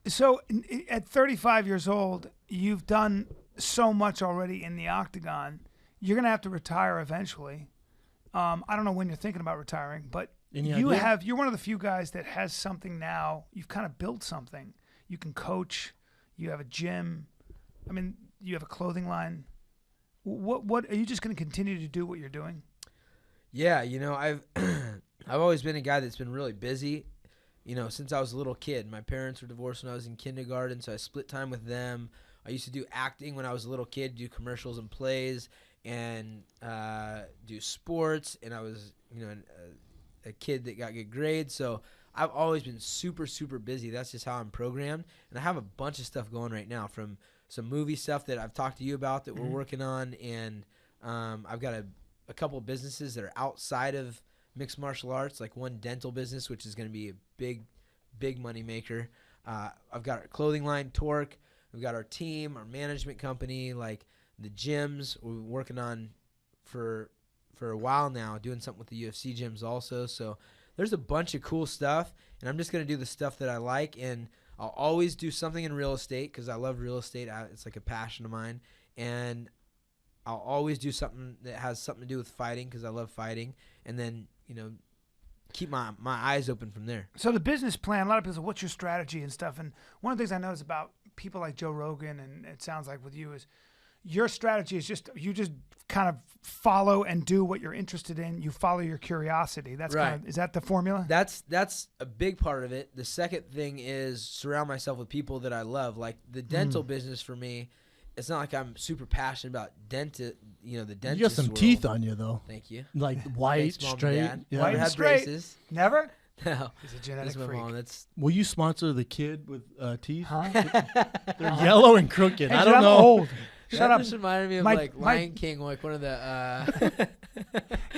So at 35 years old, you've done so much already in the octagon. You're going to have to retire eventually. I don't know when you're thinking about retiring, but you're one of the few guys that has something now. You've kind of built something. You can coach. You have a gym. I mean, you have a clothing line. What are you just going to continue to do what you're doing? Yeah, I've always been a guy that's been really busy. Since I was a little kid. My parents were divorced when I was in kindergarten, so I split time with them. I used to do acting when I was a little kid, do commercials and plays, and do sports. And I was, a kid that got good grades. So I've always been super, super busy. That's just how I'm programmed. And I have a bunch of stuff going right now, from some movie stuff that I've talked to you about that we're working on. And I've got a couple of businesses that are outside of mixed martial arts, like one dental business, which is going to be a big money maker. I've got our clothing line, Torque. We've got our team, our management company, like the gyms we're working on for a while now, doing something with the UFC gyms also. So there's a bunch of cool stuff, and I'm just going to do the stuff that I like, and I'll always do something in real estate because I love real estate. It's like a passion of mine, and I'll always do something that has something to do with fighting because I love fighting, and then, keep my eyes open from there. So the business plan, a lot of people say, what's your strategy and stuff? And one of the things I notice about people like Joe Rogan, and it sounds like with you, is your strategy is you just kind of follow and do what you're interested in. You follow your curiosity. That's right. Is that the formula? That's a big part of it. The second thing is surround myself with people that I love. Like the dental business for me, it's not like I'm super passionate about the dentist. You got some teeth on you, though. Thank you. Like white, straight. Yeah. White and straight. Braces. Never? No. He's a genetic freak. Mom. Will you sponsor the kid with teeth? Huh? They're yellow and crooked. Hey, I don't I'm know. old. Shut that up. Just reminded me of Lion King, like one of the.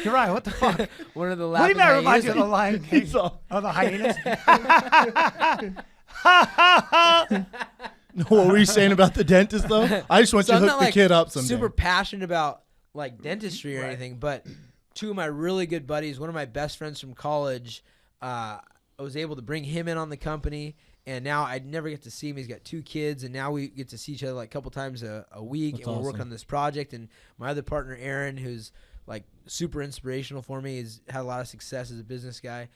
You're right. What the fuck? One of the. What do you mean? Reminds you of the Lion King? Oh, the hyenas. What were you saying about the dentist, though? I just want you to hook the kid up someday. Super passionate about like dentistry or anything, but two of my really good buddies, one of my best friends from college, I was able to bring him in on the company, and now I never get to see him. He's got 2 kids, and now we get to see each other like a couple times a week. That's and we're awesome. working on this project. And my other partner, Aaron, who's like super inspirational for me, has had a lot of success as a business guy.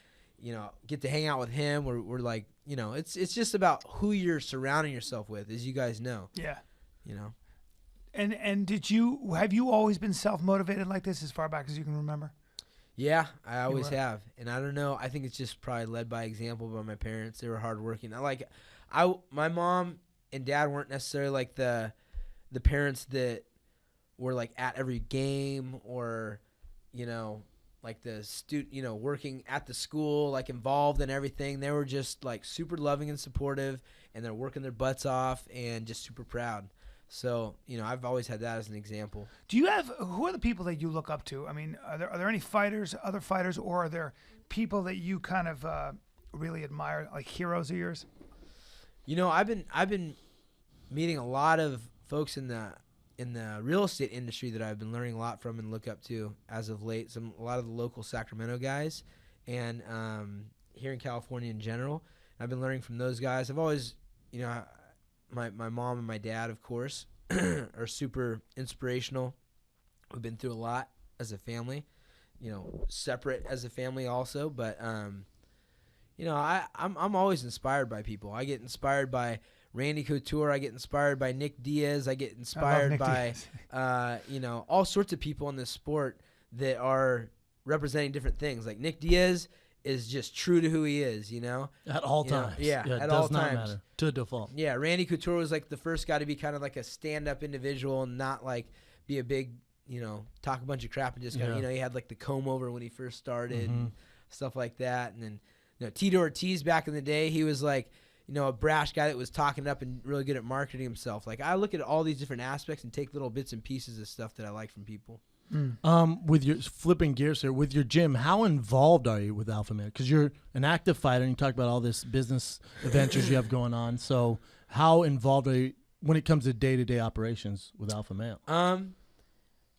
Get to hang out with him. We're like, it's just about who you're surrounding yourself with, as you guys know. Yeah. And have you always been self-motivated like this as far back as you can remember? Yeah, I always have. And I don't know, I think it's just probably led by example by my parents. They were hardworking. My mom and dad weren't necessarily like the parents that were like at every game or, like the working at the school, like involved in everything. They were just like super loving and supportive, and they're working their butts off and just super proud. So, I've always had that as an example. Who are the people that you look up to? I mean, are there any other fighters, or are there people that you kind of really admire, like heroes of yours? I've been meeting a lot of folks in the real estate industry that I've been learning a lot from and look up to as of late. A lot of the local Sacramento guys, and here in California in general. I've been learning from those guys. I've always, my mom and my dad, of course, are super inspirational. We've been through a lot as a family, separate as a family also. But, I'm always inspired by people. I get inspired by Randy Couture. I get inspired by Nick Diaz. I get inspired by, all sorts of people in this sport that are representing different things. Like Nick Diaz is just true to who he is, At all times. Yeah, it at does all not times. matter. To default. Yeah, Randy Couture was like the first guy to be kind of like a stand-up individual and not like be a big, talk a bunch of crap and just kind of, he had like the comb over when he first started and stuff like that. And then, Tito Ortiz back in the day, he was like, a brash guy that was talking up and really good at marketing himself. Like I look at all these different aspects and take little bits and pieces of stuff that I like from people. With your flipping gears here, with your gym, how involved are you with Alpha Male? Because you're an active fighter and you talk about all this business adventures you have going on. So how involved are you when it comes to day-to-day operations with Alpha Male?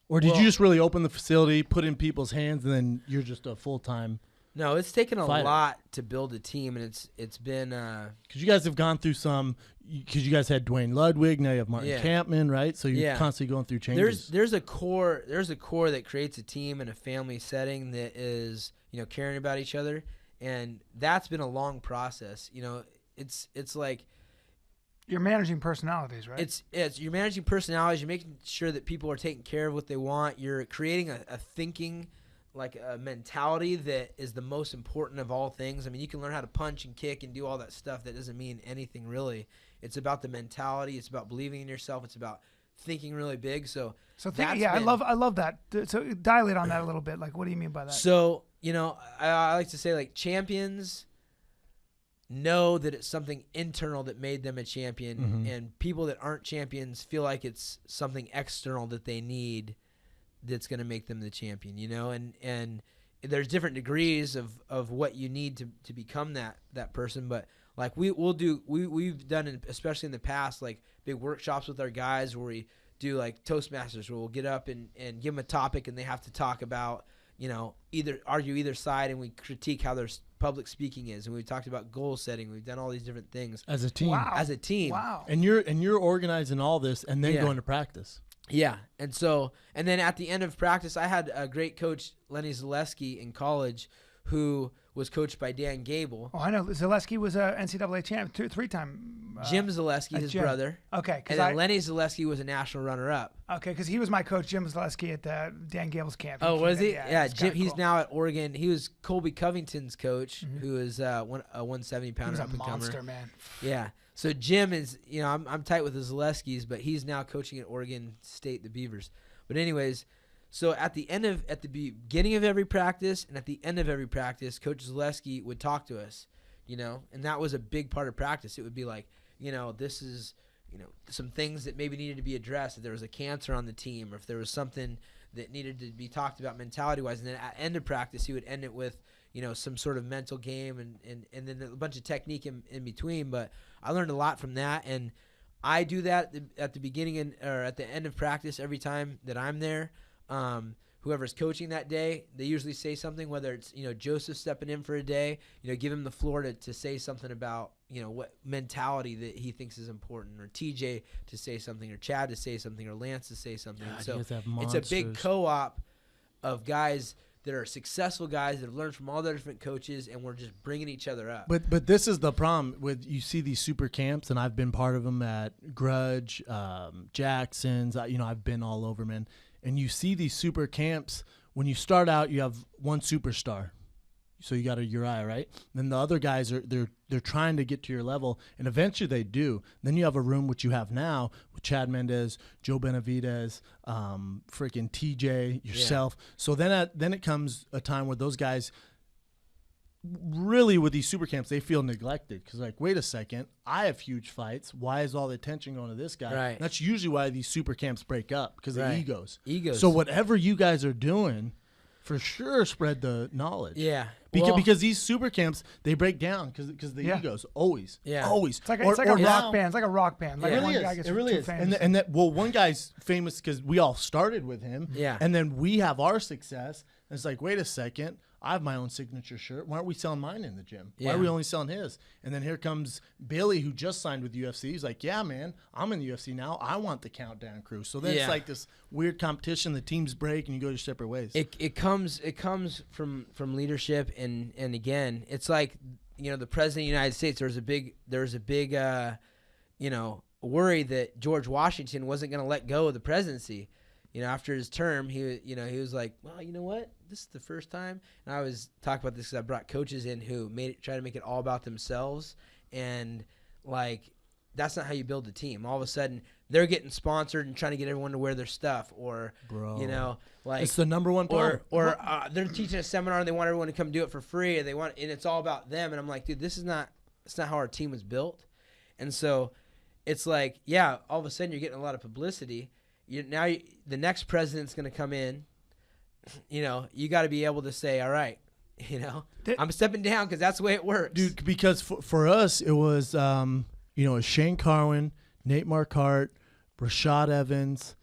Or did you just really open the facility, put in people's hands, and then you're just a full-time No, it's taken a fighter. lot to build a team, and it's been because you guys have gone through some. Because you guys had Dwayne Ludwig, now you have Martin Kampman, right? So you're constantly going through changes. There's a core that creates a team in a family setting that is caring about each other, and that's been a long process. It's like you're managing personalities, right? It's you're managing personalities. You're making sure that people are taking care of what they want. You're creating a thinking, like a mentality that is the most important of all things. I mean, you can learn how to punch and kick and do all that stuff. That doesn't mean anything really. It's about the mentality. It's about believing in yourself. It's about thinking really big. I love that. So dilate on that a little bit. Like, what do you mean by that? So I like to say, like, champions know that it's something internal that made them a champion, and people that aren't champions feel like it's something external that they need that's going to make them the champion, and there's different degrees of what you need to become that person. But like we've done, especially in the past, like big workshops with our guys where we do like Toastmasters, where we'll get up and give them a topic and they have to talk about, argue either side, and we critique how their public speaking is. And we've talked about goal setting. We've done all these different things as a team. Wow. And you're organizing all this and then going to practice. Yeah. And then at the end of practice, I had a great coach, Lenny Zaleski, in college, who was coached by Dan Gable. Oh, I know. Zaleski was a NCAA champ, 3-time. Jim Zaleski, his brother. Okay. And then Lenny Zaleski was a national runner-up. Okay, because he was my coach, Jim Zaleski, at Dan Gable's camp. Oh, was he? Yeah, Jim. He's now at Oregon. He was Colby Covington's coach, who is a 170-pounder up and comer. Monster, man. Yeah. So Jim is, I'm tight with the Zaleskis, but he's now coaching at Oregon State, the Beavers. But anyways, so at the beginning of every practice and at the end of every practice, Coach Zaleski would talk to us, and that was a big part of practice. It would be like, this is, some things that maybe needed to be addressed. If there was a cancer on the team, or if there was something that needed to be talked about mentality-wise. And then at the end of practice, he would end it with, some sort of mental game and then a bunch of technique in between. But I learned a lot from that, and I do that at the beginning or at the end of practice every time that I'm there. Whoever's coaching that day, they usually say something, whether it's, Joseph stepping in for a day, give him the floor to say something about, what mentality that he thinks is important, or TJ to say something, or Chad to say something, or Lance to say something. God, so it's a big co-op of guys that are successful guys that have learned from all the different coaches, and we're just bringing each other up. But this is the problem with, you see these super camps, and I've been part of them at Grudge, Jackson's, I've been all over, man. And you see these super camps, when you start out, you have one superstar. So you got a Uriah, right? Then the other guys they're trying to get to your level, and eventually they do. Then you have a room, which you have now, with Chad Mendes, Joe Benavidez, freaking TJ, yourself. Yeah. So then it comes a time where those guys, really with these super camps, they feel neglected, because like, wait a second, I have huge fights. Why is all the attention going to this guy? Right. And that's usually why these super camps break up, because of egos. So whatever you guys are doing, for sure, spread the knowledge. Yeah. Because these super camps, they break down because the egos always. Yeah. Always. It's like a rock band. It's like a rock band. Like it really is. And that, one guy's famous because we all started with him. Yeah. And then we have our success. And it's like, wait a second, I have my own signature shirt. Why aren't we selling mine in the gym? Yeah. Why are we only selling his? And then here comes Billy, who just signed with UFC. He's like, yeah, man, I'm in the UFC now. I want the Countdown crew. So then it's like this weird competition. The teams break and you go your separate ways. It comes from leadership, and again, it's like, the president of the United States. There was a big worry that George Washington wasn't going to let go of the presidency. After his term, he was like, well, you know what? This is the first time. And I was talking about this because I brought coaches in who try to make it all about themselves. And, like, that's not how you build a team. All of a sudden, they're getting sponsored and trying to get everyone to wear their stuff. Or, it's the number one part. Or they're teaching a seminar and they want everyone to come do it for free. And it's all about them. And I'm like, dude, it's not how our team was built. And so it's like, all of a sudden you're getting a lot of publicity. The next president's going to come in, you got to be able to say, all right, I'm stepping down because that's the way it works. Dude, because for us, it was, Shane Carwin, Nate Marquardt, Rashad Evans,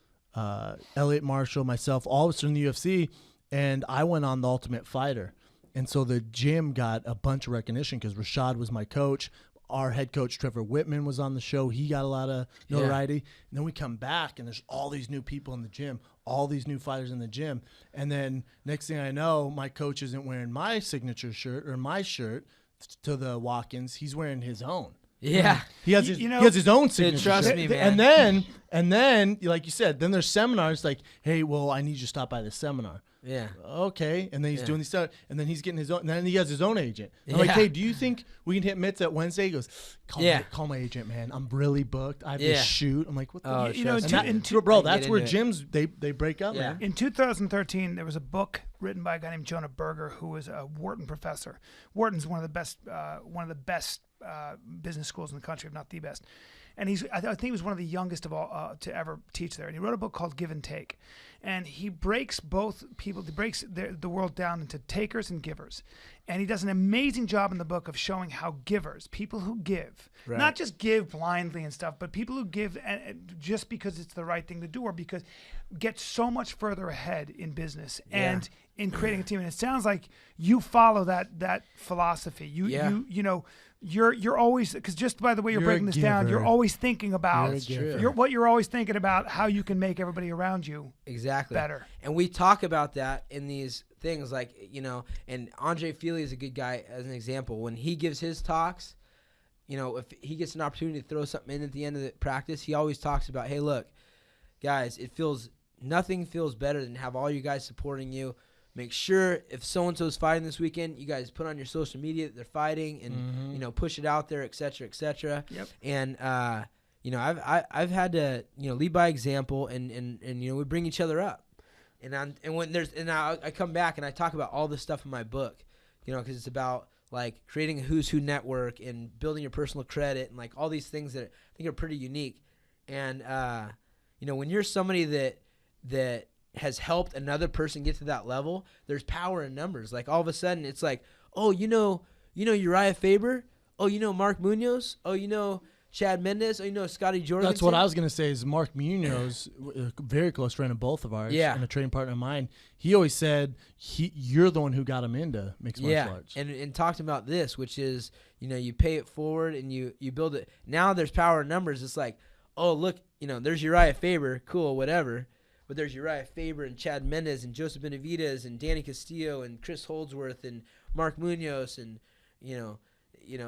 Elliot Marshall, myself, all of us in the UFC, and I went on The Ultimate Fighter. And so the gym got a bunch of recognition because Rashad was my coach. Our head coach, Trevor Whitman, was on the show. He got a lot of notoriety. And then we come back, and there's all these new people in the gym, all these new fighters in the gym. And then next thing I know, my coach isn't wearing my signature shirt or my shirt to the walk-ins. He's wearing his own. Yeah. He has his own signature. Trust me, man. And then, like you said, then there's seminars like, hey, well, I need you to stop by this seminar. Yeah. Okay. And then he's doing these stuff, and then he's getting his own, and then he has his own agent. I'm like, hey, do you think we can hit mitts at Wednesday? He goes, call my agent, man. I'm really booked. I have to shoot. I'm like, what the bro, that's where gyms, they break up, man. In 2013, there was a book written by a guy named Jonah Berger, who was a Wharton professor. Wharton's one of the best business schools in the country, if not the best. And I think he was one of the youngest of all to ever teach there. And he wrote a book called Give and Take. And he breaks the world down into takers and givers. And he does an amazing job in the book of showing how givers, people who give, not just give blindly and stuff, but people who give just because it's the right thing to do or because get so much further ahead in business and in creating a team. And it sounds like you follow that philosophy. You're always, because just by the way you're breaking this down, you're always thinking about you're always thinking about how you can make everybody around you better. And we talk about that in these things, like, and Andre Feely is a good guy as an example. When he gives his talks, if he gets an opportunity to throw something in at the end of the practice, he always talks about, hey, look, guys, nothing feels better than have all you guys supporting you. Make sure if so-and-so is fighting this weekend, you guys put on your social media that they're fighting and, push it out there, et cetera, et cetera. Yep. And, I've had to, lead by example and we bring each other up. I come back and I talk about all this stuff in my book, because it's about like creating a who's who network and building your personal credit and like all these things that I think are pretty unique. And, when you're somebody that has helped another person get to that level, there's power in numbers. Like all of a sudden it's like, oh, Urijah Faber? Oh, Mark Munoz? Oh, Chad Mendes? Oh, Scotty Jorgensen? That's what I was going to say is Mark Munoz, a very close friend of both of ours and a training partner of mine. He always said you're the one who got him into mixed martial arts. And talked about this, which is, you pay it forward and you build it. Now there's power in numbers. It's like, oh, look, there's Urijah Faber. Cool, whatever. But there's Urijah Faber and Chad Mendes and Joseph Benavidez and Danny Castillo and Chris Holdsworth and Mark Munoz and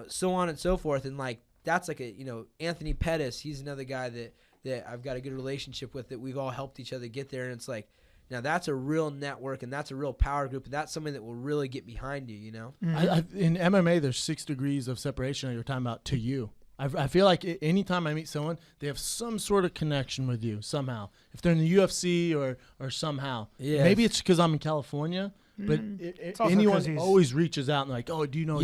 so on and so forth. And like that's like Anthony Pettis. He's another guy that I've got a good relationship with, that we've all helped each other get there. And it's like, now that's a real network and that's a real power group, and that's something that will really get behind you. In MMA, there's 6 degrees of separation that you're talking about to you. I feel like anytime I meet someone, they have some sort of connection with you somehow. If they're in the UFC or somehow. Yes. Maybe it's because I'm in California, but anyone always reaches out and like, oh, do you know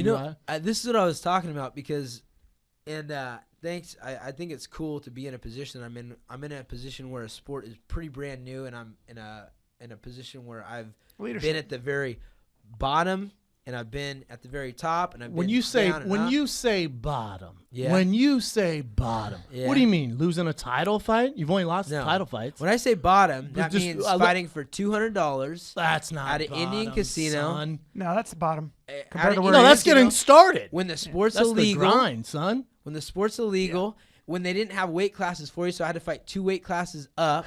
this is what I was talking about because, thanks. I think it's cool to be in a position I'm in. I'm in a position where a sport is pretty brand new, and I'm in a position where I've been at the very bottom. And I've been at the very top, and I've been when you say bottom, what do you mean? Losing a title fight? You've only lost title fights. When I say bottom, that means fighting for $200. That's not at an Indian casino. Son. No, that's the bottom. That's getting started. When the sport's that's illegal, the grind, son. When the sport's illegal. Yeah. When they didn't have weight classes for you, so I had to fight 2 weight classes up.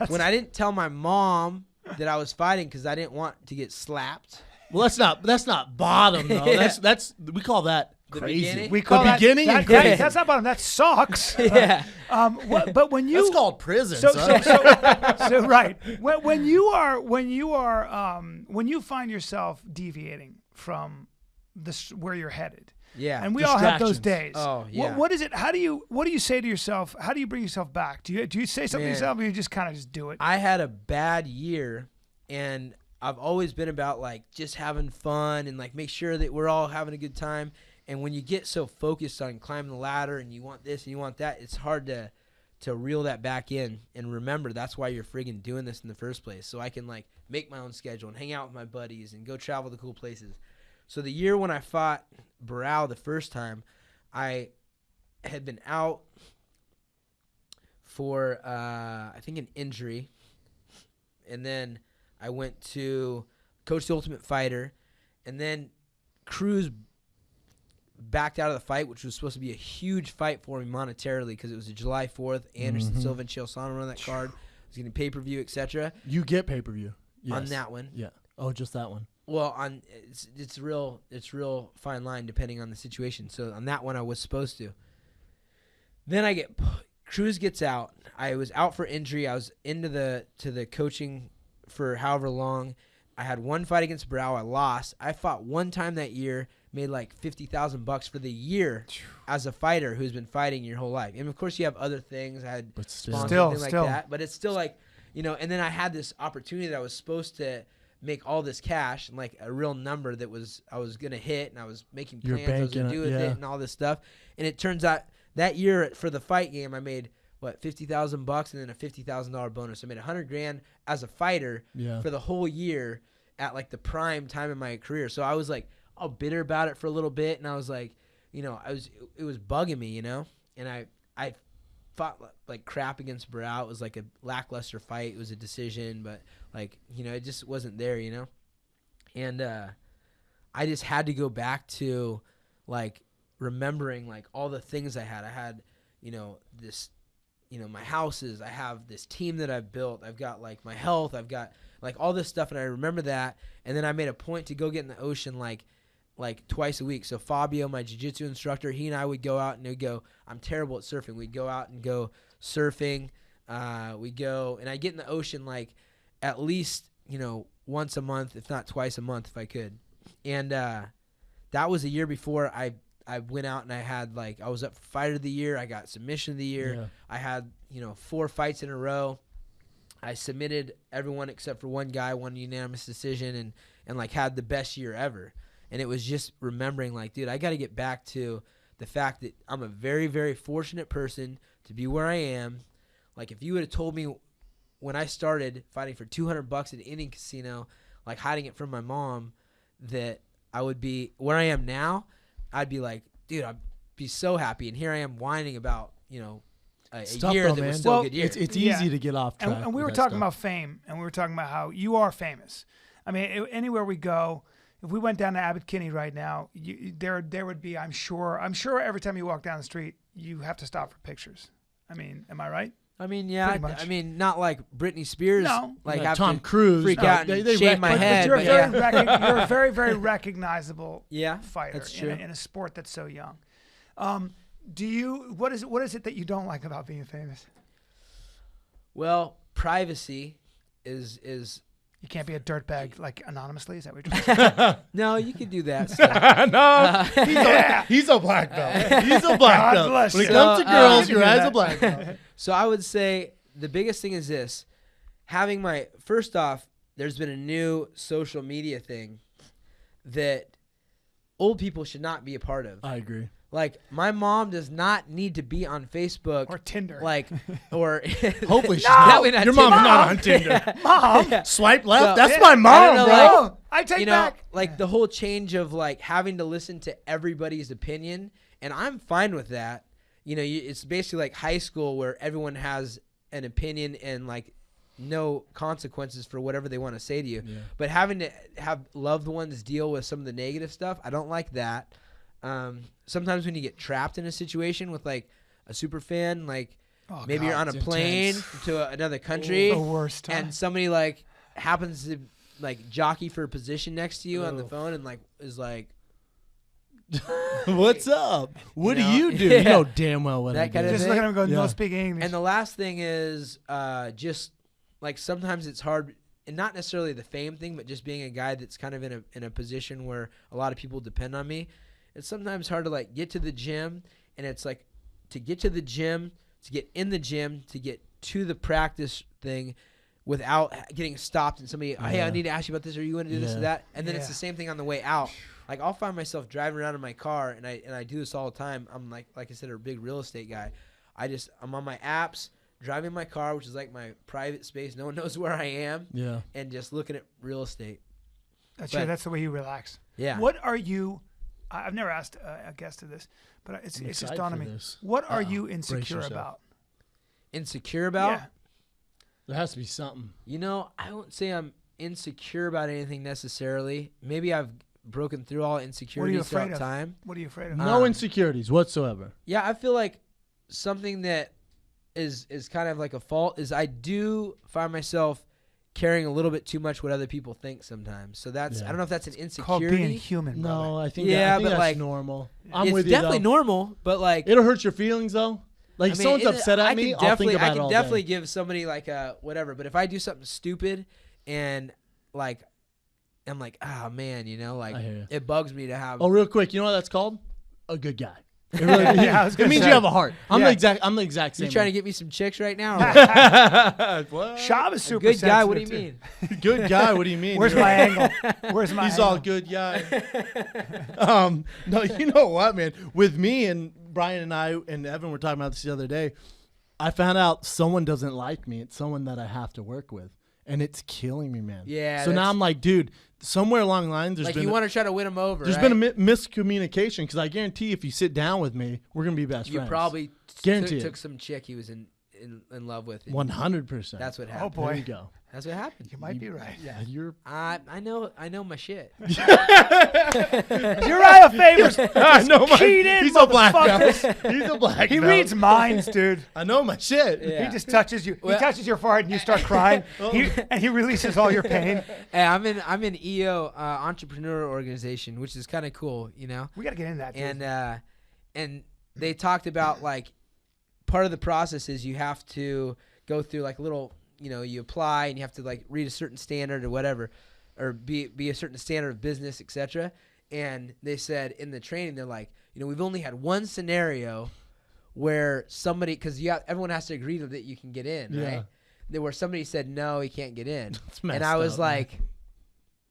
When I didn't tell my mom that I was fighting because I didn't want to get slapped. Well, that's not bottom though. That's we call that crazy. Beginning? We call the beginning and crazy. That's not bottom. That sucks. Yeah. But when you that's called prison. So right. When you find yourself deviating from where you're headed. Yeah. And we all have those days. Oh yeah. What is it? What do you say to yourself? How do you bring yourself back? Do you say something to yourself, or you just kind of just do it? I had a bad year, and I've always been about like just having fun and like make sure that we're all having a good time. And when you get so focused on climbing the ladder and you want this and you want that, it's hard to reel that back in and remember that's why you're friggin' doing this in the first place. So I can like make my own schedule and hang out with my buddies and go travel to cool places. So the year when I fought Barao the first time, I had been out for I think an injury, and then I went to coach the Ultimate Fighter, And then Cruz backed out of the fight, which was supposed to be a huge fight for me monetarily because it was a July 4th. Anderson Silva and Chael Sonnen were on that card. It was getting pay-per-view, etc. You get pay-per-view. Yes. On that one. Yeah. Oh, just that one. Well, it's real fine line depending on the situation. So on that one, I was supposed to. Then Cruz gets out. I was out for injury. I was into the coaching for however long. I had one fight against Brow. I lost. I fought one time that year, made like $50,000 for the year as a fighter who's been fighting your whole life. And of course, you have other things. I had sponsors, like that. But it's still like, you know. And then I had this opportunity that I was supposed to make all this cash and like a real number that I was gonna hit, and I was making plans I was gonna do with it and all this stuff. And it turns out that year for the fight game, I made $50,000 and then a $50,000 bonus. I made $100,000 as a fighter for the whole year at like the prime time in my career. So I was like all bitter about it for a little bit, and I was like, you know, it was bugging me, you know. And I fought like crap against Brow. It was like a lackluster fight. It was a decision, but like, you know, it just wasn't there, you know. And I just had to go back to like remembering like all the things I had. I had, you know, this, you know, my houses. I have this team that I've built. I've got like my health. I've got like all this stuff, and I remember that. And then I made a point to go get in the ocean like twice a week. So Fabio, my jiu-jitsu instructor, he and I would go out and we'd go, I'm terrible at surfing. We'd go out and go surfing. We'd go, and I get in the ocean like at least, you know, once a month, if not twice a month if I could. And that was a year before I went out and I had like, I was up for fighter of the year. I got submission of the year. Yeah. I had, you know, 4 fights in a row. I submitted everyone except for one guy, one unanimous decision, and like had the best year ever. And it was just remembering like, dude, I got to get back to the fact that I'm a very, very fortunate person to be where I am. Like if you would have told me when I started fighting for $200 at an Indian casino, like hiding it from my mom, that I would be where I am now, I'd be like, dude, I'd be so happy. And here I am whining about, you know, a year that was still a good year. It's easy to get off track. And we were talking about fame, and we were talking about how you are famous. I mean, anywhere we go, if we went down to Abbot Kinney right now, there would be, I'm sure every time you walk down the street, you have to stop for pictures. I mean, am I right? I mean, yeah. I mean, not like Britney Spears. No. Like have Tom Cruise. Freak out and shave my head. But you're a very, very recognizable fighter that's true. In a sport that's so young. What is it that you don't like about being famous? Well, privacy is you can't be a dirtbag like anonymously. Is that what you're trying to say? No, you can do that. No, he's a black belt. He's a black belt. When it comes to girls, your eyes a black belt. So I would say the biggest thing is this: first off, there's been a new social media thing that old people should not be a part of. I agree. Like, my mom does not need to be on Facebook. Or Tinder. Like, or... Hopefully she's not. Your mom's not on Tinder. Mom! Swipe left? That's my mom, bro. Like, I take back. Like, the whole change of, like, having to listen to everybody's opinion, and I'm fine with that. You know, it's basically like high school where everyone has an opinion and, like, no consequences for whatever they want to say to you. Yeah. But having to have loved ones deal with some of the negative stuff, I don't like that. Sometimes when you get trapped in a situation with like a super fan, like maybe you're on a plane to another country, the worst time. And somebody like happens to like jockey for a position next to you on the phone and like is like, "What's up? What do you do?" You know damn well what I do. Just look at him and go, "No speak English." And the last thing is just like sometimes it's hard. And not necessarily the fame thing, but just being a guy that's kind of in a position where a lot of people depend on me. It's sometimes hard to like get to the gym, and it's like to get to the gym, to get in the gym, to get to the practice thing without getting stopped and somebody, hey, I need to ask you about this, or you want to do this or that, and then it's the same thing on the way out. Like I'll find myself driving around in my car, and I do this all the time. I'm like I said, a big real estate guy. I'm on my apps, driving my car, which is like my private space. No one knows where I am. Yeah. And just looking at real estate. That's the way you relax. Yeah. What are you? I've never asked a guest to this, but it's just dawned on me. What are you insecure about? Insecure about? Yeah. There has to be something. You know, I won't say I'm insecure about anything necessarily. Maybe I've broken through all insecurities throughout time. What are you afraid of? No insecurities whatsoever. Yeah, I feel like something that is kind of like a fault is I do find myself caring a little bit too much what other people think sometimes. So that's I don't know if that's an insecurity. Called being human. No, I think but that's like normal. I'm with you. It's definitely normal, but like it'll hurt your feelings though. Like someone's upset at me, I'll think about it all day. I can definitely give somebody like a whatever. But if I do something stupid and like I'm like, oh man, like it bugs me to have. Oh, real quick, you know what that's called? A good guy. It really, it means you have a heart. I'm the exact same. You trying to get me some chicks right now? What? Schaub is super good guy. What do you mean? Good guy. What do you mean? Where's my angle? Where's my? He's angle? all good guy. No, you know what, man? With me and Bryan and I and Evan were talking about this the other day. I found out someone doesn't like me. It's someone that I have to work with, and it's killing me, man. Yeah. So now I'm like, dude. Somewhere along the lines, there's been you want to try to win them over. There's been a miscommunication because I guarantee if you sit down with me, we're gonna be best friends. You probably took some chick he was in love with. 100%. That's what happened. Oh boy, there you go. That's what happened. You might be right. Yeah, you're. I know my shit. Uriah Faber's. I know my. He's a black belt. He's a black belt. He reads minds, dude. I know my shit. Yeah. He just touches you. He touches your forehead and you start crying. And he releases all your pain. Hey, I'm in EO entrepreneur organization, which is kind of cool. We gotta get into that. Dude. And they talked about like part of the process is you have to go through like a little. You apply and you have to like read a certain standard or whatever, or be a certain standard of business, etc. And they said in the training, they're like, we've only had one scenario where somebody, because everyone has to agree that you can get in, right? Where somebody said no, he can't get in, and I was like,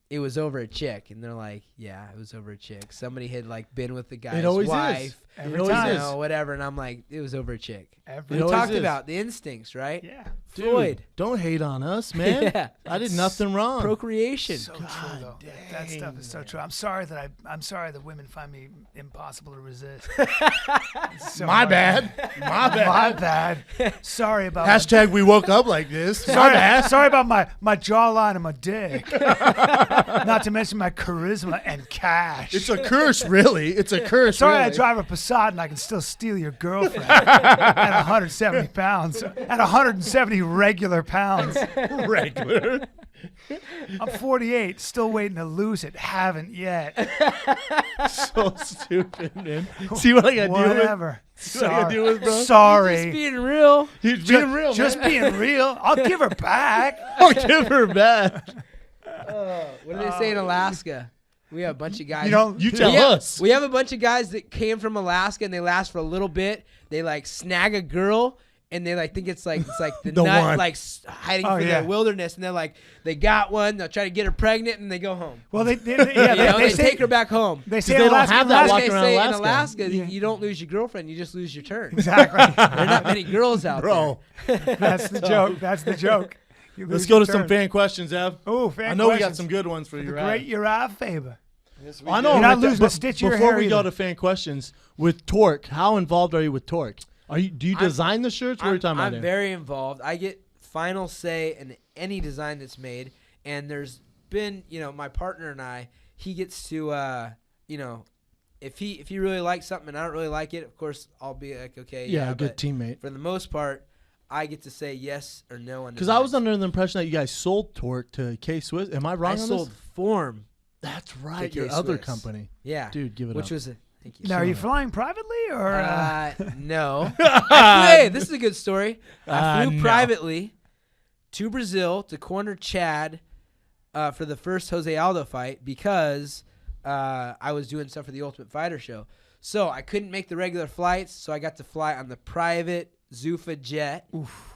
it was over a chick, and they're like, yeah, it was over a chick. Somebody had like been with the guy's wife. Every time. Whatever, and I'm like, it was over a chick. We talked about the instincts, right? Yeah. Floyd. Dude, don't hate on us, man. Yeah. I did nothing wrong. Procreation. So true, though. That stuff is so true. I'm sorry that women find me impossible to resist. My bad. My bad. Sorry about #, we woke up like this. Sorry about my jawline and my dick. Not to mention my charisma and cash. It's a curse, really. It's a curse. Sorry, really. I drive a Passat and I can still steal your girlfriend at 170 pounds. At 170 regular pounds. Regular. I'm 48, still waiting to lose it. Haven't yet. So stupid, man. See what I got to do with? Whatever. See what I got to do with, bro? Sorry. Just being real. He's being real, Just man. being real. I'll give her back. I'll give her back. What do they say in Alaska? We have a bunch of guys. You tell us. We have a bunch of guys that came from Alaska and they last for a little bit. They like snag a girl and they like think it's like the nut one. like hiding from the wilderness, and they're like they got one. They'll try to get her pregnant and they go home. Well, they they take her back home. They say they don't have that They walking around say Alaska. in Alaska, you don't lose your girlfriend, you just lose your turn. Exactly. There are not many girls out Bro. there. That's the joke. That's the joke. Let's go to some fan questions, Ev. Oh, fan I know we got questions. some good ones for you, The right? great Uriah Faber. Yes, I know. You're not losing a stitch of your Before hair we go either. to fan questions, with Torque, how involved are you with Torque? Do you design the shirts? What are you talking about I'm there? very involved. I get final say in any design that's made, and there's been, my partner and I, he gets to, if he really likes something and I don't really like it, of course I'll be like, okay, yeah, a good but teammate. for the most part, I get to say yes or no on. Because I was under the impression that you guys sold Torque to K-Swiss. Am I wrong I on sold this? Form. That's right. to Your other K-Swiss. company. Yeah, Dude, give it which up. was thank you. Now, are you flying privately or? No. Hey, this is a good story. I flew No. privately to Brazil to corner Chad for the first Jose Aldo fight because I was doing stuff for the Ultimate Fighter show. So I couldn't make the regular flights, so I got to fly on the private Zuffa jet,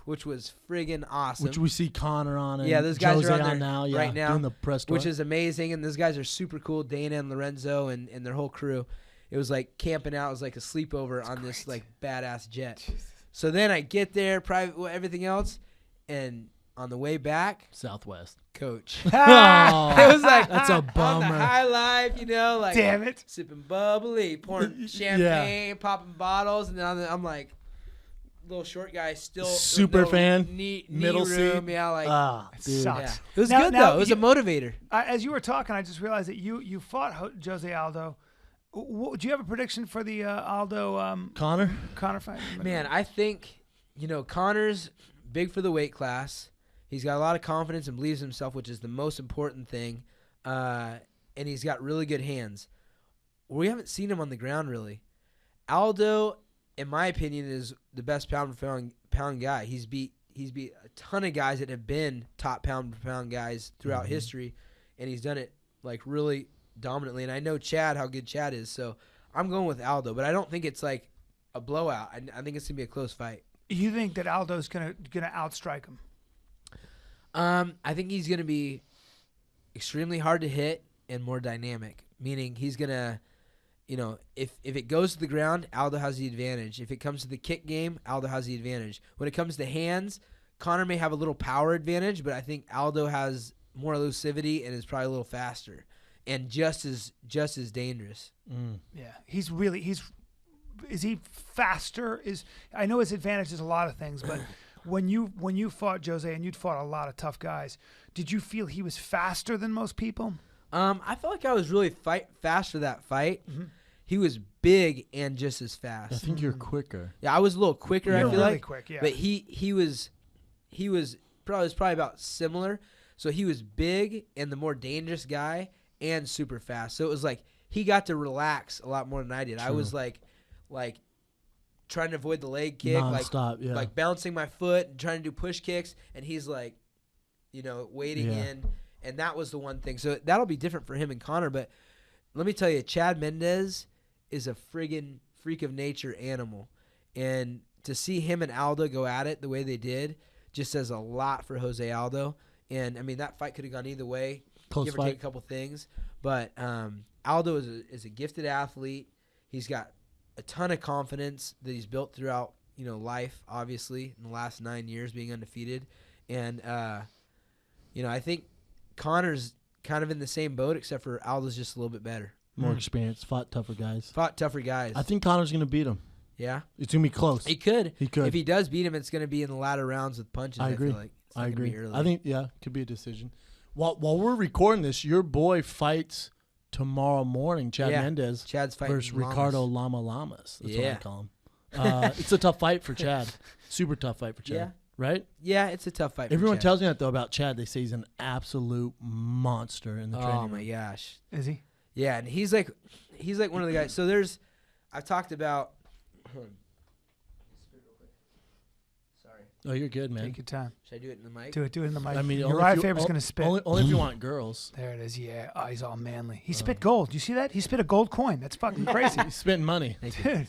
which was friggin' awesome. Which we see Conor on. And Yeah, those guys Jose are on there now, right now, doing the press tour. which is amazing. And those guys are super cool. Dana and Lorenzo and their whole crew. It was like camping out. It was like a sleepover on this like badass jet. Jesus. So then I get there, private, everything else, and on the way back, Southwest. coach. Oh, It was like that's a on bummer. the high life, like Damn it. sipping bubbly, pouring champagne, popping bottles, and then I'm like, little short guy, still super fan, knee middle room, seat. yeah, like it sucks. yeah. It was good though. It was a motivator. As you were talking, I just realized that you fought Jose Aldo. Do you have a prediction for the Aldo Conor fight? Man, I think Conor's big for the weight class. He's got a lot of confidence and believes in himself, which is the most important thing. And he's got really good hands. We haven't seen him on the ground really. Aldo, in my opinion, is the best pound for pound guy. He's beat a ton of guys that have been top pound for pound guys throughout history, and he's done it like really dominantly. And I know how good Chad is, so I'm going with Aldo. But I don't think it's like a blowout. I think it's gonna be a close fight. You think that Aldo's gonna outstrike him? I think he's gonna be extremely hard to hit and more dynamic. Meaning he's gonna, if it goes to the ground, Aldo has the advantage. If it comes to the kick game, Aldo has the advantage. When it comes to hands, Conor may have a little power advantage, but I think Aldo has more elusivity and is probably a little faster and just as dangerous. Yeah, is he faster? I know his advantage is a lot of things, but when you fought Jose and you'd fought a lot of tough guys, did you feel he was faster than most people? I felt like I was really fast for that fight. He was big and just as fast. I think you're quicker. Yeah, I was a little quicker. You're I feel really like quick, yeah. But he was probably about similar. So he was big and the more dangerous guy and super fast. So it was like he got to relax a lot more than I did. True. I was like trying to avoid the leg kick, non-stop, like bouncing my foot and trying to do push kicks, and he's like, waiting in. And that was the one thing. So that'll be different for him and Conor. But let me tell you, Chad Mendes is a friggin' freak of nature animal. And to see him and Aldo go at it the way they did just says a lot for Jose Aldo. And, I mean, that fight could have gone either way. Close give or fight. take a couple things. But Aldo is a gifted athlete. He's got a ton of confidence that he's built throughout, life, obviously, in the last 9 years being undefeated. And, I think Conor's kind of in the same boat, except for Aldo's just a little bit better. More experienced, fought tougher guys. I think Conor's going to beat him. Yeah? It's going to be close. He could. If he does beat him, it's going to be in the latter rounds with punches. I agree. Feel like. I agree. Be early. I think, could be a decision. While we're recording this, your boy fights tomorrow morning, Chad Mendes. Chad's fighting versus Lamas. Ricardo Lamas. That's what I call him. It's a tough fight for Chad. Super tough fight for Chad. Yeah. Right? Yeah, it's a tough fight. Everyone for Chad. tells me that, though, about Chad. They say he's an absolute monster in the training room. Oh, my gosh. Is he? Yeah, and he's like one of the guys. So I've talked about. Sorry. Oh, you're good, man. Take your time. Should I do it in the mic? Do it in the mic. I mean, Uriah Faber's going to spit. Only if you want girls. There it is. Yeah. Oh, he's all manly. He spit gold. You see that? He spit a gold coin. That's fucking crazy. He's spending money. Dude.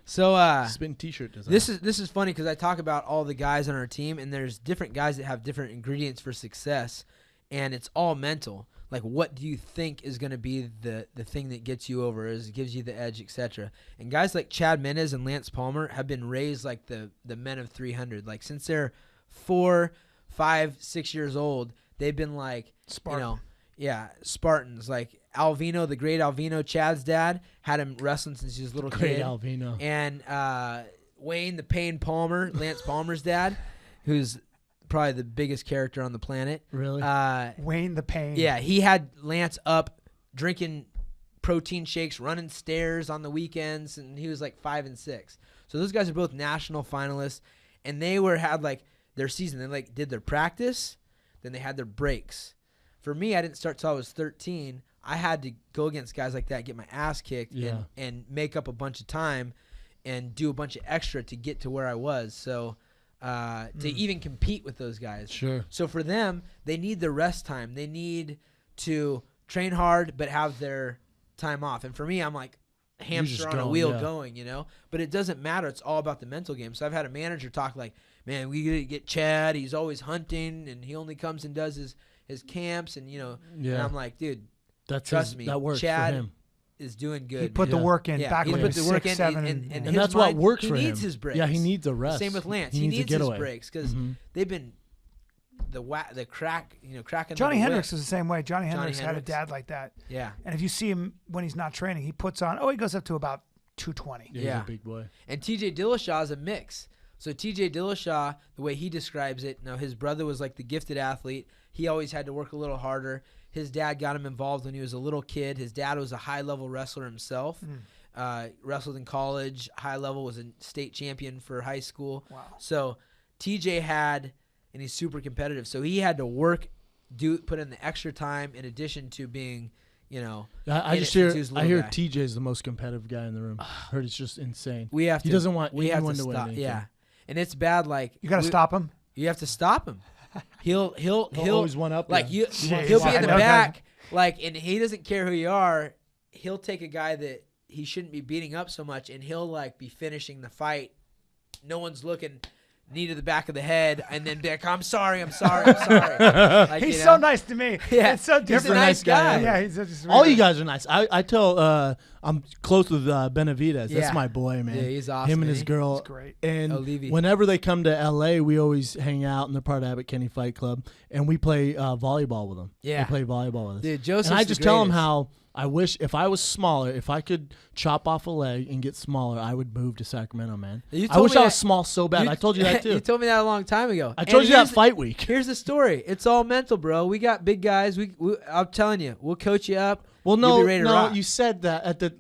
So spitting T-shirt design. This is funny because I talk about all the guys on our team, and there's different guys that have different ingredients for success, and it's all mental. Like, what do you think is going to be the thing that gets you over, gives you the edge, etc. And guys like Chad Mendes and Lance Palmer have been raised like the men of 300. Like, since they're 4, 5, 6 years old, they've been like, Spartan. Spartans. Like Alvino, the great Alvino, Chad's dad, had him wrestling since he was a little kid. Great Alvino. And Wayne, the Pain Palmer, Lance Palmer's dad, who's probably the biggest character on the planet. Really? Wayne the Pain. Yeah, he had Lance up drinking protein shakes, running stairs on the weekends, and he was like 5 and 6. So those guys are both national finalists, and they had like their season. They like did their practice, then they had their breaks. For me, I didn't start till I was 13. I had to go against guys like that, get my ass kicked, and make up a bunch of time and do a bunch of extra to get to where I was. So to even compete with those guys. Sure. So for them, they need the rest time. They need to train hard but have their time off. And for me, I'm like hamster on a wheel going, But it doesn't matter. It's all about the mental game. So I've had a manager talk like, man, we got to get Chad. He's always hunting, and he only comes and does his camps, and and I'm like, dude, trust me, that works Chad for him. Is doing good. He put the work in back he when put he was the work 6, in, 7. and that's what works for him. He needs his breaks. Yeah, he needs a rest. Same with Lance. He needs his breaks because they've been the cracking. Johnny Hendricks is the same way. Johnny Hendricks had a dad like that. Yeah. And if you see him when he's not training, he puts on. He goes up to about 220. Yeah, he's a big boy. And TJ Dillashaw is a mix. So TJ Dillashaw, the way he describes it, now his brother was like the gifted athlete. He always had to work a little harder. His dad got him involved when he was a little kid. His dad was a high-level wrestler himself. Wrestled in college, high level, was a state champion for high school. Wow. So TJ and he's super competitive. So he had to work, put in the extra time in addition to being, I hear TJ's the most competitive guy in the room. Heard it's just insane. He doesn't want anyone to stop. win anything. Yeah, and it's bad. Like you got to stop him. You have to stop him. He'll always one up. Like he'll be in the back, like, and he doesn't care who you are. He'll take a guy that he shouldn't be beating up so much, and he'll like be finishing the fight. No one's looking. Knee to the back of the head, and then be like, I'm sorry. Like, he's so nice to me. Yeah, it's so different. He's a nice guy. Yeah, he's just all you guys are nice. I tell I'm close with Benavidez. Yeah. That's my boy, man. Yeah, he's awesome. Him and his girl. He's great. And Olivia. whenever they come to LA, we always hang out, and they're part of Abbott Kenny Fight Club, and we play volleyball with them. Yeah. They play volleyball with us. Dude, Joseph's and I just tell them greatest. how I wish if I was smaller, if I could chop off a leg and get smaller, I would move to Sacramento, man. I wish I was small so bad. I told you that too. You told me that a long time ago. I told you that fight week. Here's the story. It's all mental, bro. We got big guys. I'm telling you, we'll coach you up. Well, You'll be ready to rock. you said that at the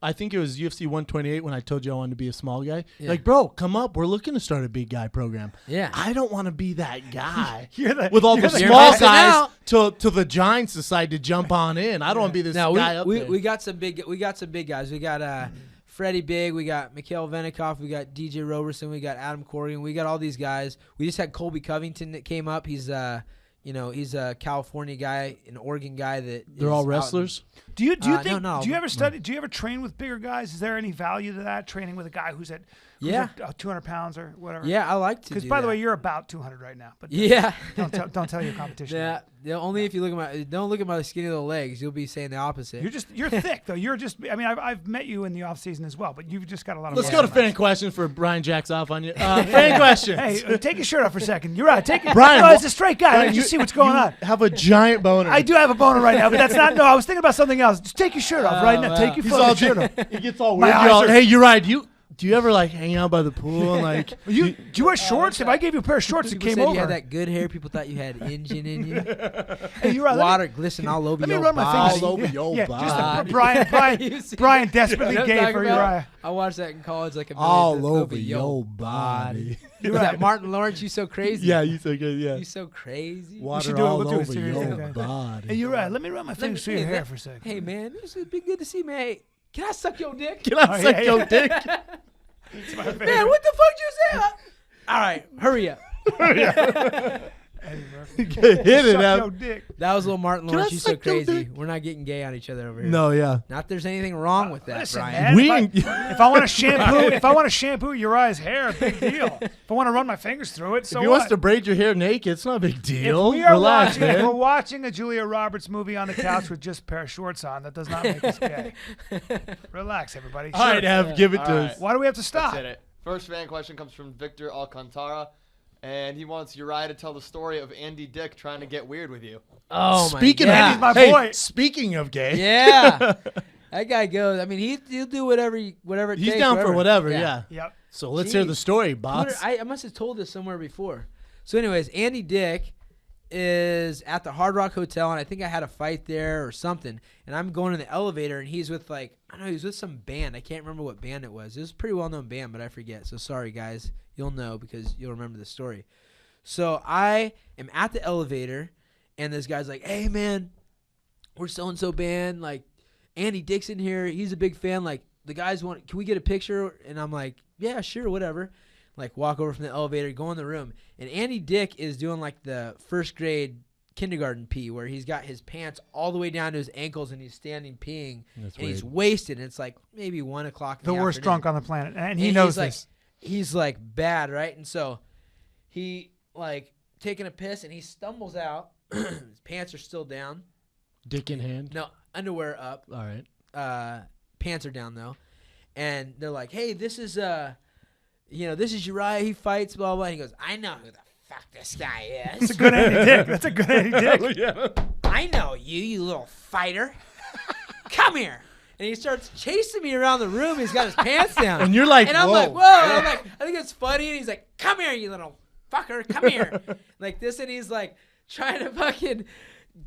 I think it was UFC 128 when I told you I wanted to be a small guy. Yeah. Like, bro, come up. We're looking to start a big guy program. Yeah. I don't want to be that guy. With all the you're small missing guys out. till the Giants decide to jump on in. I don't want to be this guy up there. We got some big guys. We got Freddie Big. We got Mikhail Venikoff. We got DJ Roberson. We got Adam Corrigan. We got all these guys. We just had Colby Covington that came up. He's he's a California guy, an Oregon guy that They're all wrestlers. Do you think? No. Do you ever study? Do you ever train with bigger guys? Is there any value to that? Training with a guy who's at 200 pounds or whatever. Yeah, I like to. Because by the way, you're about 200 right now. But yeah, don't tell your competition. Yeah, only if you don't look at my skinny little legs, you'll be saying the opposite. You're thick though. You're just. I mean, I've met you in the off season as well, but you've just got a lot of. Let's go to fan questions for Brian jacks off on you. Fan questions. Hey, take your shirt off for a second. You're right. Take it. Brian, no, it's a straight guy. Let me just see what's going on. Have a giant boner. I do have a boner right now, but that's not. No, I was thinking about something else. Just take your shirt off right now. Take your fucking shirt off. He gets all My weird. eyes are- Hey, you're right. Do you ever like hang out by the pool and like Do you wear shorts? If I gave you a pair of shorts, it People came said over. you had that good hair. People thought you had engine in you. Hey, you're right. Water glisten all over Let me your run my body. fingers all over your yeah, body. Just Brian desperately You know what gay I'm for talking about? Uriah. I watched that in college like a million all times. over your body. Was that Martin Lawrence? You so crazy. Yeah, you so good. Yeah, You so crazy. water should do it. all We'll do a over series your like that. body. Hey, you're right. Let me run my fingers through your hair for a second. Hey man, this would be good to see, man. Hey, can I suck your dick? Can I suck your dick? Man, what the fuck you say? All right, hurry up. Eddie Murphy. Hit it Suck up. your dick. That was little Martin Can I Lawrence. You so suck your crazy. dick? We're not getting gay on each other over here. No, yeah. Not there's anything wrong with that, Listen, Brian. man, if I want to shampoo Uriah's hair, big deal. If I want to run my fingers through it, so if he what? wants to braid your hair naked, it's not a big deal. If we are Relax, watching, if we're man. watching a Julia Roberts movie on the couch with just a pair of shorts on, that does not make us gay. Relax, everybody. All right, Ev, give it to us. Why do we have to stop? That's it. First fan question comes from Victor Alcantara, and he wants Uriah to tell the story of Andy Dick trying to get weird with you. Oh Speaking my of, God. Andy's my boy. Speaking of gay, Yeah. That guy goes. I mean, he'll do whatever it he's takes. down for whatever. Yeah. Yep. So let's hear the story, boss. I must have told this somewhere before. So, anyways, Andy Dick is at the Hard Rock Hotel, and I think I had a fight there or something. And I'm going in the elevator, and he's with he's with some band. I can't remember what band it was. It was a pretty well-known band, but I forget. So sorry, guys. You'll know because you'll remember the story. So I am at the elevator, and this guy's like, "Hey, man, we're so-and-so band. Like, Andy Dick's in here. He's a big fan. Like, the guys can we get a picture?" And I'm like, "Yeah, sure, whatever." Like, walk over from the elevator, go in the room. And Andy Dick is doing, like, the first grade kindergarten pee where he's got his pants all the way down to his ankles and he's standing peeing. That's and he's weird. wasted. And it's, like, maybe 1 o'clock in The the worst afternoon. drunk on the planet, and he knows this. He's, like, bad, right? And so he, like, taking a piss, and he stumbles out. His pants are still down. Dick in hand. No, underwear up. All right. Pants are down, though. And they're like, "Hey, this is Uriah. He fights, blah, blah." And he goes, "I know who the fuck this guy is. That's a good Andy Dick. That's a good Andy Dick. Yeah. I know you little fighter. Come here." and he starts chasing me around the room. He's got his pants down. And you're like, and I'm whoa. like, whoa. And I'm like, I think it's funny. And he's like, come here, you little fucker. Come here. Like this. And he's like trying to fucking,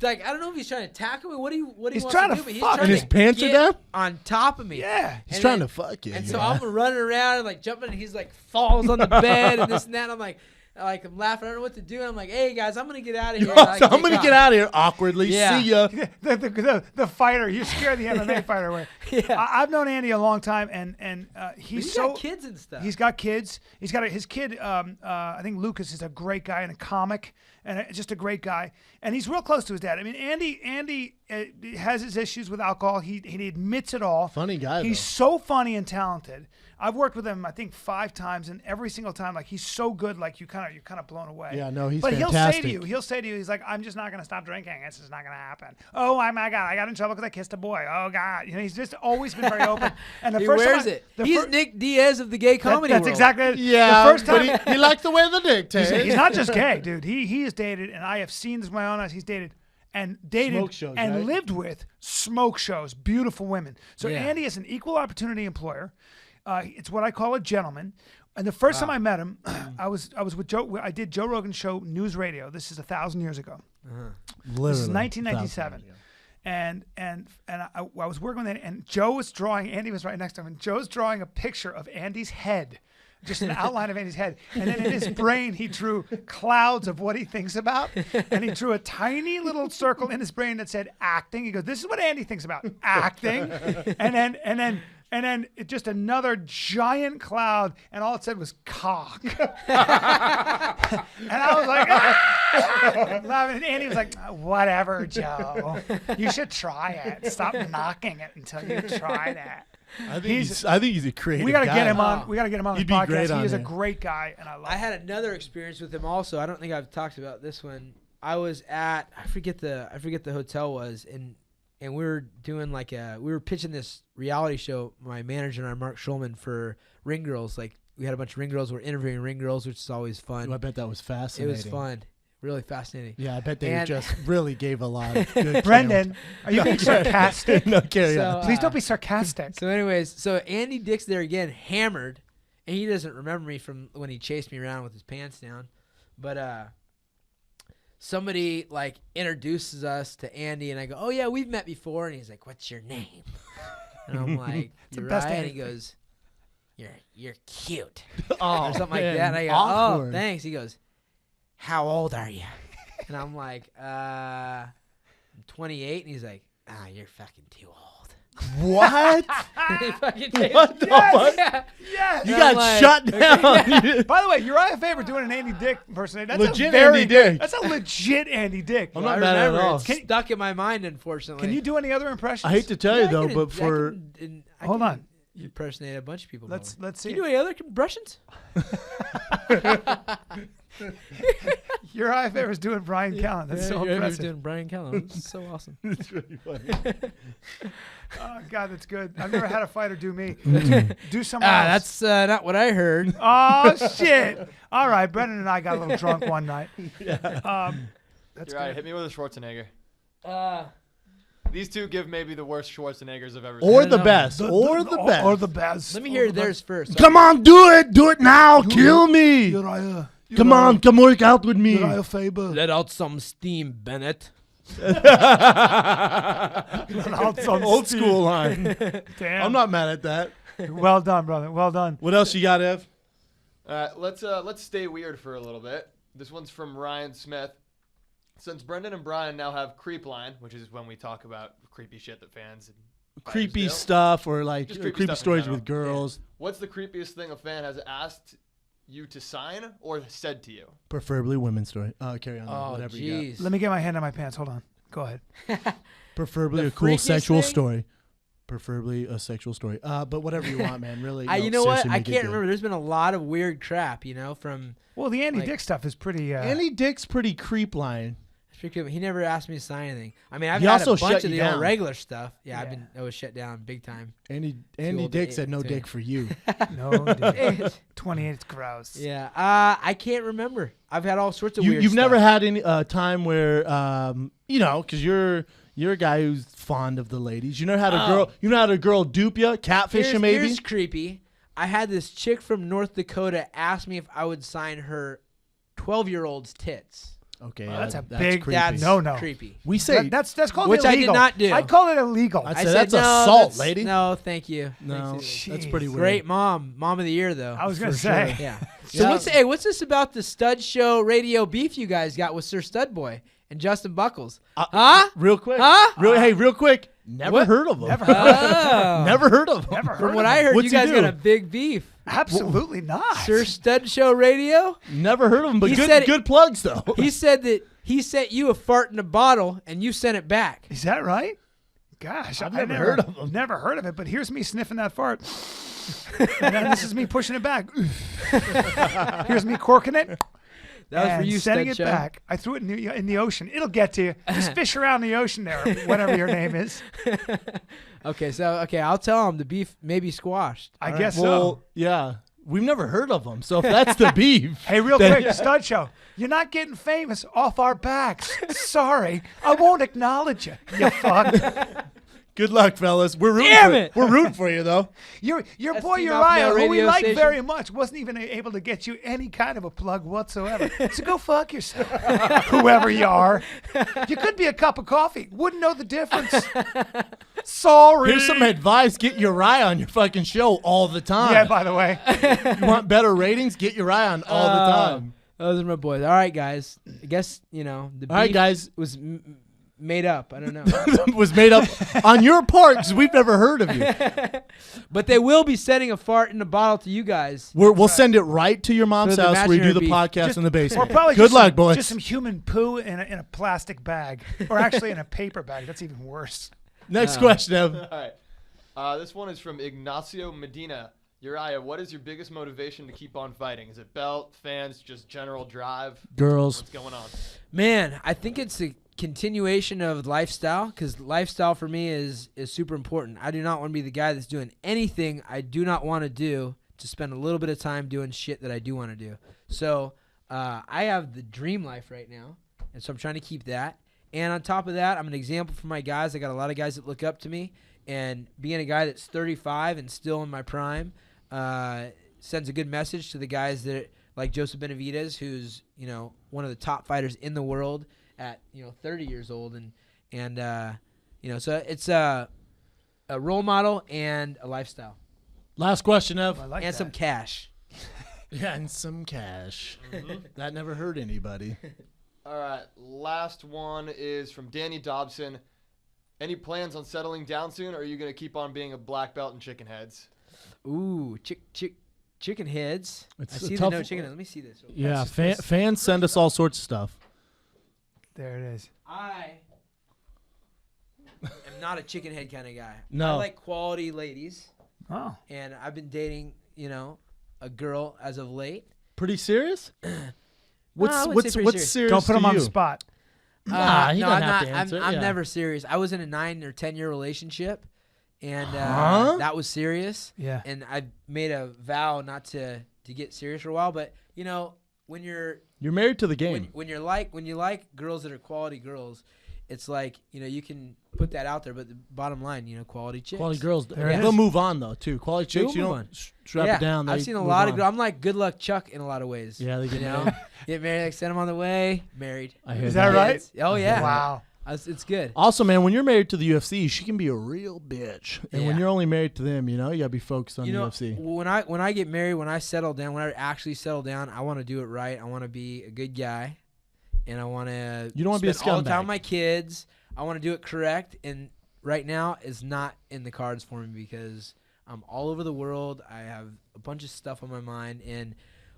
like, I don't know if he's trying to tackle me. What do you want to do? But he's trying And his to pants are get down? on top of me. Yeah. He's trying to fuck you. And so I'm running around and like jumping, and he's like falls on the bed and this and that. I'm like I'm laughing. I don't know what to do. And I'm like, hey guys, I'm gonna get out of here. So I'm gonna get out of here awkwardly. Yeah. See ya. The fighter, you scared the MMA fighter away. Yeah. I've known Andy a long time, and he's got kids and stuff. He's got kids. He's got his kid. I think Lucas is a great guy and a comic, and just a great guy. And he's real close to his dad. I mean, Andy has his issues with alcohol. He admits it all. Funny guy. He's so funny and talented. I've worked with him, I think, 5 times, and every single time, like, he's so good, like, you're kind of blown away. Yeah, no, he's but fantastic. he'll say to you, he's like, I'm just not going to stop drinking. This is not going to happen. Oh my God, I got in trouble because I kissed a boy. Oh God, he's just always been very open. And the he first wears time, it. He's Nick Diaz of the gay comedy That's world. exactly it. Yeah, The first time but he likes the way the dick tastes. he's not just gay, dude. He has dated, and I have seen this with my own eyes. He's dated Smoke shows, and right? lived with smoke shows, beautiful women. So Yeah. Andy is an equal opportunity employer. It's what I call a gentleman. And the first time I met him, I was with Joe. I did Joe Rogan's show, News Radio. This is 1,000 years ago. Literally, This is 1997. And I was working with Andy, and Joe was drawing. Andy was right next to him, and Joe's drawing a picture of Andy's head. Just an outline of Andy's head. And then in his brain, he drew clouds of what he thinks about. And he drew a tiny little circle in his brain that said acting. He goes, this is what Andy thinks about, acting. And then just another giant cloud, and all it said was cock. And I was like, laughing. And Andy was like, whatever, Joe. You should try it. Stop knocking it until you try that. I think he's a creative We gotta guy. get him on. We gotta get him on the He'd be podcast. great on He is a there. great guy, and I love I him. had another experience with him also. I don't think I've talked about this one. I was at I forget the hotel was, and we were doing we were pitching this reality show, my manager and I, Mark Schulman, for Ring Girls. Like, we had a bunch of Ring Girls. We're interviewing Ring Girls, which is always fun. Ooh, I bet that was fascinating. It was fun. Really fascinating. Yeah, I bet they And- just really gave a lot of good Brendan, are you being sarcastic? No, carry So, on. Please don't be sarcastic. So anyways, so Andy Dick's there again, hammered, and he doesn't remember me from when he chased me around with his pants down. But somebody like introduces us to Andy, and I go, "Oh yeah, we've met before." And he's like, "What's your name?" And I'm like, the "Uriah." best And Andy he goes, "You're cute," Oh, or something like man, that. And I go, awkward. "Oh, thanks." He goes, "How old are you?" And I'm like, I'm 28. And he's like, "You're fucking too old." What? He fucking What the fuck? Yeah. Yes. You And got I'm like, shut down. By the way, Uriah Faber doing an Andy Dick impersonation. That's Legit a very Andy Dick. That's a legit Andy Dick. I'm Well, not I mad at remember all. it's stuck in my mind, unfortunately. Can you do any other impressions? I hate to tell Yeah, you I though, can- but for Hold Hold on. impersonate a bunch of people. Let's probably. see. Can you do any other impressions? Uriah Faber's doing Bryan Callen. That's so impressive. doing Bryan Callen. It's so awesome. it's really funny. Oh God, that's good. I've never had a fighter do me. Do someone else. That's not what I heard. Oh shit! All right, Brendan and I got a little drunk one night. That's You're right. good. Hit me with a Schwarzenegger. These two give maybe the worst Schwarzeneggers I've ever Or seen. the know. best. Or the best. Or the best. Let me hear theirs first. Come on, do it. Do it now. Kill me. Uriah. Come on, come work out with me. Uriah Faber. Let out some steam, Bennett. Old school line. Damn. I'm not mad at that. Well done, brother. Well done. What else you got, Ev? Let's stay weird for a little bit. This one's from Ryan Smith. Since Brendan and Bryan now have Creep Line, which is when we talk about creepy shit that fans and fighters Creepy do. stuff or like Just creepy creepy stuff in stories general. with girls. What's the creepiest thing a fan has asked you to sign or said to you? Preferably women's story. Carry on. Oh, whatever you jeez. Let me get my hand on my pants. Hold on. Go ahead. got. Preferably The a cool freakiest sexual thing? story. Preferably a sexual story. But whatever you want, man. Really. You know what? seriously I make it can't good. remember. There's been a lot of weird crap, from Well, the Andy Like- Dick stuff is pretty. Andy Dick's pretty creep line. He never asked me to sign anything. I mean, I've He had also a bunch shut of you the old down. regular stuff. Yeah, Yeah. I was shut down big time. Andy old Dick to- said no to- dick for you. No, dude. 28 is gross. Yeah, I can't remember. I've had all sorts of weird You've stuff. never had any time where because you're a guy who's fond of the ladies. You never had a girl. You know how a girl dupe you, catfish you, maybe. Here's creepy. I had this chick from North Dakota ask me if I would sign her 12-year-old's tits. Okay, Well, that's a big- creepy. That's No. creepy. We say That's called Which I did illegal. not do. I'd call it illegal. I'd I say said that's no, assault, that's- lady. No, thank you. No, Thanks. that's Jeez. pretty weird. Great mom of the year though. I was going to For say. sure. Yeah. So Yeah. what's this about the Stud Show radio beef you guys got with Sir Stud Boy and Justin Buckles? Huh? Real quick. Huh? Real quick. Never What? heard of them. Never heard of it. Oh. Never heard of them. Never heard From of what it. I heard, What's you he guys got do? a big beef. Absolutely not. Sir Stud Show radio? Never heard of them, but He said- good plugs though. He said that he sent you a fart in a bottle and you sent it back. Is that right? Gosh, I've I never heard of 'em. Never heard of it, but here's me sniffing that fart. And then this is me pushing it back. Here's me corking it. That was for and you, sending Stud it Show. back. I threw it in the ocean. It'll get to you. Just fish around the ocean there, whatever your name is. Okay, I'll tell him the beef may be squashed. I All right. guess so. Well, yeah. We've never heard of them. So if that's the beef. Hey, real then- quick, Stud Show. You're not getting famous off our backs. Sorry. I won't acknowledge you, you fuck. Good luck, fellas. We're rooting Damn for it. We're rooting for you though. Your That's boy Team Alpha Uriah, Male who we radio like station. very much, wasn't even able to get you any kind of a plug whatsoever. So go fuck yourself, whoever you are. You could be a cup of coffee. Wouldn't know the difference. Sorry. Here's some advice. Get Uriah on your fucking show all the time. Yeah, by the way. You want better ratings? Get Uriah on all the time. Those are my boys. All right, guys. I guess, the All beef right, guys. was made up. I don't know. Was made up on your part because we've never heard of you. But they will be sending a fart in a bottle to you guys. We'll send it right to your mom's So the house where you do the imaginary podcast in the Or basement. probably Good just luck, some, boys. Just some human poo in a plastic bag. Or actually in a paper bag. That's even worse. Next question, Ev. All right. This one is from Ignacio Medina. Uriah, what is your biggest motivation to keep on fighting? Is it belt, fans, just general drive? Girls. What's going on? Man, I think it's a continuation of lifestyle because lifestyle for me is super important. I do not want to be the guy that's doing anything I do not want to do to spend a little bit of time doing shit that I do want to do. So I have the dream life right now, and so I'm trying to keep that. And on top of that, I'm an example for my guys. I got a lot of guys that look up to me, and being a guy that's 35 and still in my prime sends a good message to the guys that like Joseph Benavidez, who's one of the top fighters in the world at 30 years old, and so it's a role model and a lifestyle Last question, Ev. I like and that. some cash. Yeah, and some cash. That never hurt anybody. All right. Last one is from Danny Dobson. Any plans on settling down soon, or are you going to keep on being a black belt in chicken heads? Ooh, chicken heads. It's I a see the tough- no chicken heads. Let me see this. Yeah, fans send us all sorts of stuff. There it is. I am not a chicken head kind of guy. No. I like quality ladies, Oh. and I've been dating, a girl as of late. Pretty serious? I What's wouldn't say pretty serious? serious. Don't put to him on you? the spot. Nah, he no, doesn't I'm have not. to answer. I'm Yeah. never serious. I was in a 9 or 10-year relationship, and Huh? that was serious. Yeah. And I made a vow not to get serious for a while. But when you're married to the game. when you like girls that are quality girls, it's like you can put that out there. But the bottom line, quality chicks. Quality girls. There it They'll is. move on though too. Quality They'll chicks, you move don't on. strap Yeah, it down. I've they seen a move lot of on. girls. I'm like Good Luck Chuck in a lot of ways. Yeah, they get you know, married. get married. Like, send them on the way, married. I hear Is that right? Kids. Oh yeah. Wow. It's good. Also, man, when you're married to the UFC, she can be a real bitch. And when Yeah. you're only married to them, you gotta be focused on the UFC. when I get married, when I settle down, when I actually settle down, I want to do it right. I want to be a good guy, and I want to. You don't wanna be a spend all the time scumbag. with my kids. I want to do it correct, and right now is not in the cards for me because I'm all over the world. I have a bunch of stuff on my mind, and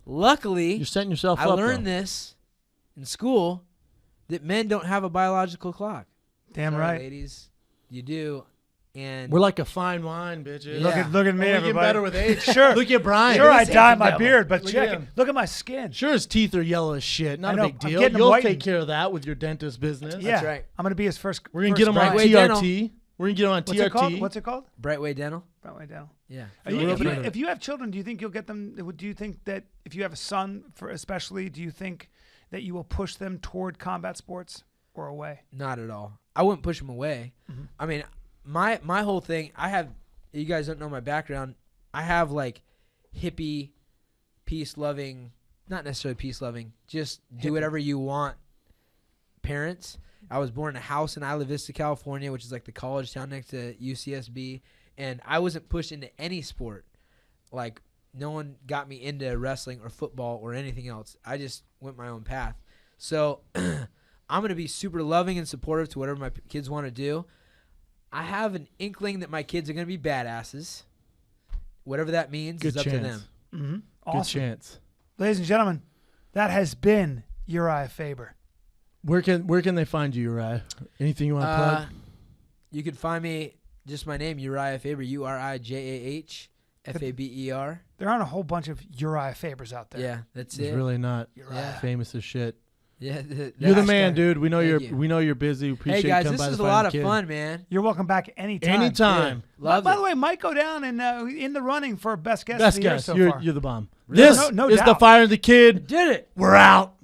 luckily, You're setting yourself I up. learned though. this in school that men don't have a biological clock. Damn Sorry, right. ladies, you do. And We're like a fine wine, bitches. Yeah. Look at me, Only get everybody. better with age. Sure. Look at Bryan. Sure, I Look dye at my him. beard, but Look check at it. him. Look at my skin. Sure, his teeth are yellow as shit. Not I know, a big I'm deal. getting them You'll whitened. take care of that with your dentist business. Yeah, right. I'm gonna be his first. We're gonna first get him on Brightway TRT. Dental. We're gonna get him on What's it called? TRT. What's it called? Brightway Dental. Brightway Dental. Yeah. If you have children, do you think you'll get them? Do you think that if you have a son, especially, do you think that you will push them toward combat sports or away? Not at all. I wouldn't push them away. Mm-hmm. I mean, my whole thing. You guys don't know my background. I have like hippie, peace loving, not necessarily peace loving, just do whatever you want. Parents. I was born in a house in Isla Vista, California, which is like the college town next to UCSB, and I wasn't pushed into any sport. Like, no one got me into wrestling or football or anything else. I just went my own path. So I'm going to be super loving and supportive to whatever my kids want to do. I have an inkling that my kids are going to be badasses. Whatever that means is up to them. Mm-hmm. Good Awesome. chance. Ladies and gentlemen, that has been Uriah Faber. Where can they find you, Uriah? Anything you want to plug? You can find me, just my name, Uriah Faber, Urijah Faber. There aren't a whole bunch of Uriah Fabers out there. Yeah, that's It's it. really not Yeah. famous as shit. Yeah, You're the man, hashtag. dude. We know Thank you're you. we know you're busy. We appreciate Hey guys, you coming this by is to a find lot the of kid. fun, man. You're welcome back anytime. Anytime. Love by it. the way, Mike go down and in the running for best guest Best of the year guest. so You're far. the bomb. Really? This No is the doubt. Fire the Kid. Did it. We're out.